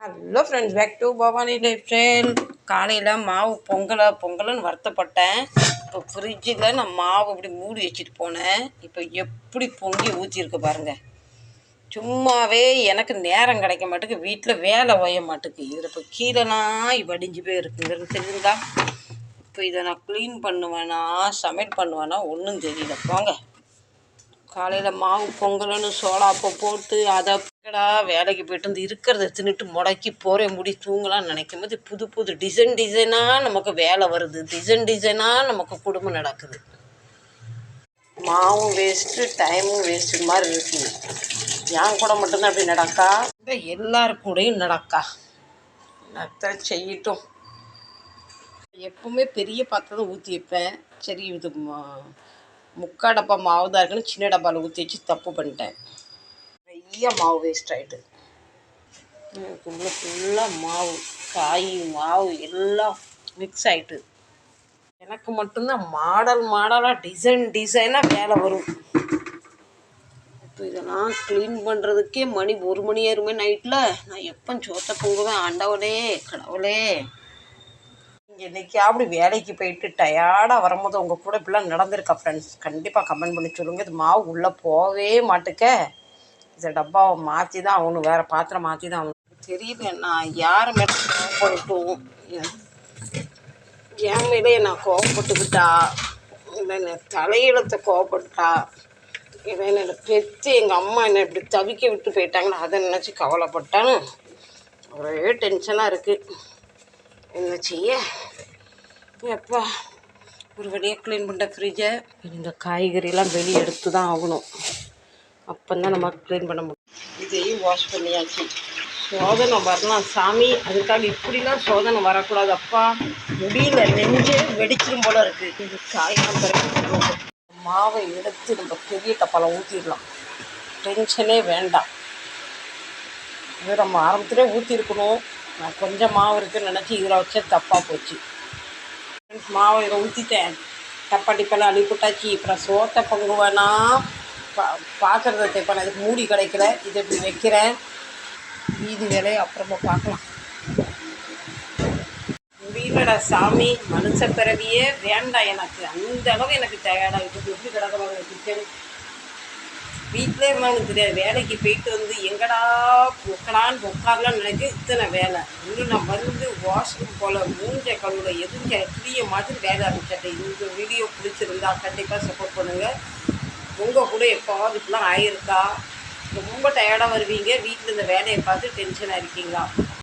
Hello friends, back to Bhavani lifestyle. காலையில் மாவு பொங்கலுன்னு வருத்தப்பட்டேன். இப்போ ஃப்ரிட்ஜில் நான் மாவு இப்படி மூடி வச்சுட்டு போனேன். இப்போ எப்படி பொங்கி ஊற்றிருக்கு பாருங்கள். சும்மாவே எனக்கு நேரம் கிடைக்க மாட்டேக்கு, வீட்டில் வேலை ஓய மாட்டேக்கு. இதில் இப்போ கீழெல்லாம் வடிஞ்சு போய் இருக்குங்கிறது தெரியுங்களா? இப்போ இதை நான் க்ளீன் பண்ணுவேனா சமையல் பண்ணுவேனா ஒன்றும் தெரியல. போங்க, காலையில் மாவு பொங்கலுன்னு சோளாப்பை போட்டு அதை வேலைக்கு போய்ட்டு வந்து இருக்கிறத தின்னுட்டு முடக்கி போகிறேன் முடி தூங்கலாம்னு நினைக்கும் போது புது டிசைனாக நமக்கு வேலை வருது. டிசைனாக நமக்கு குடும்பம் நடக்குது. மாவும் வேஸ்ட்டு, டைமும் வேஸ்ட்டு மாதிரி இருக்குது. என் கூட மட்டும்தான் அப்படி நடக்கா, இந்த எல்லாரு கூடயும் நடக்கா. நத்த செய்யட்டும். எப்பவுமே பெரிய பாத்திரம் ஊற்றி வைப்பேன். சரி, இது முக்கால் டப்பா மாவு தான் இருக்குன்னு சின்ன டப்பாவில் ஊற்றி வச்சு தப்பு பண்ணிட்டேன். நிறைய மாவு வேஸ்ட் ஆகிட்டு. ஃபுல்லாக மாவு, காய், மாவு எல்லாம் மிக்ஸ் ஆகிட்டு. எனக்கு மட்டும்தான் மாடலாக டிசைனாக வேலை வரும். இப்போ இதெல்லாம் க்ளீன் பண்ணுறதுக்கே மணி 1 மணி ஆயிருமே நைட்டில். நான் எப்போ சோத்தை பொங்குவேன்? ஆண்டவனே கடவுளே. இன்றைக்கி அப்படி வேலைக்கு போயிட்டு டயர்டாக வரும்போது உங்கள் கூட இப்படிலாம் நடந்திருக்கா ஃப்ரெண்ட்ஸ்? கண்டிப்பாக கமெண்ட் பண்ணி சொல்லுங்கள். இது மாவு உள்ளே போகவே மாட்டுக்க. இதை டப்பாவை மாற்றி தான் ஆகணும், வேறு பாத்திரம் மாற்றி தான் ஆகணும். தெரியல, நான் யார் மேலே கோவப்பட்டுட்டும், என் மேலே நான் கோவப்பட்டுக்கிட்டா, இல்லை என் தலையெழுத்தை கோவப்பட்டா, இல்லை என்னை பெற்று எங்கள் அம்மா என்னை இப்படி தவிக்க விட்டு போயிட்டாங்களோ அதை நினச்சி கவலைப்பட்டான்னு ஒரே டென்ஷனாக இருக்குது. என்ன செய்ய? எப்பா ஒரு வழியாக க்ளீன் பண்ணுற ஃப்ரிட்ஜை. இந்த காய்கறியெல்லாம் வெளியே எடுத்து தான் ஆகணும். அப்போ தான் நம்ம க்ளீன் பண்ண முடியும். இதையும் வாஷ் பண்ணியாச்சு. சோதனை வரலாம் சாமி, அதுக்காக இப்படிலாம் சோதனை வரக்கூடாது. அப்பா முடியல, நெஞ்சே வெடிச்சிடும் போல இருக்குது. இது காயெல்லாம் பிறகு மாவை எடுத்து நம்ம பெரிய டப்பாவில் ஊற்றிடலாம். டென்ஷனே வேண்டாம். இது நம்ம ஆரம்பத்திலே ஊற்றிருக்கணும். நான் கொஞ்சம் மாவு இருக்குதுன்னு நினச்சி இதில் வச்சா தப்பாக போச்சு. மாவை இதை ஊற்றிட்டேன். டப்பா டிப்பெல்லாம் அள்ளி போட்டாச்சு. அப்புறம் சோத்தை பொங்குவேனா பார்க்குறத தைப்பேன். அதுக்கு மூடி கிடைக்கல, இதை இப்படி வைக்கிறேன். மீதி வேலையை அப்புறமா பார்க்கலாம். முடியலடா சாமி, மனுஷ பிறவியே வேண்டாம் எனக்கு. அந்த அளவு எனக்கு டயர்டாகிட்டு எப்படி கிடக்கிறாங்க கிச்சன். வீட்டிலே இருந்தாலும் தெரியாது, வேலைக்கு போயிட்டு வந்து எங்கடான்னு உட்காரலான்னு நினைக்க இத்தனை வேலை. இன்னும் நான் வந்து வாஷ்ரூம் போல் மூஞ்ச கழுவுல எதுவும் கிளிய மாதிரி வேலை ஆரம்பிச்சிட்டேன். இந்த வீடியோ பிடிச்சிருந்தா கண்டிப்பாக சப்போர்ட் பண்ணுங்கள். உங்கள் கூட எப்போவாது இப்படிலாம் ஆயிருக்கா? ரொம்ப டயர்டாக வருவீங்க, வீட்டில் இந்த வேலையை பார்த்து டென்ஷனாக இருக்கீங்களா?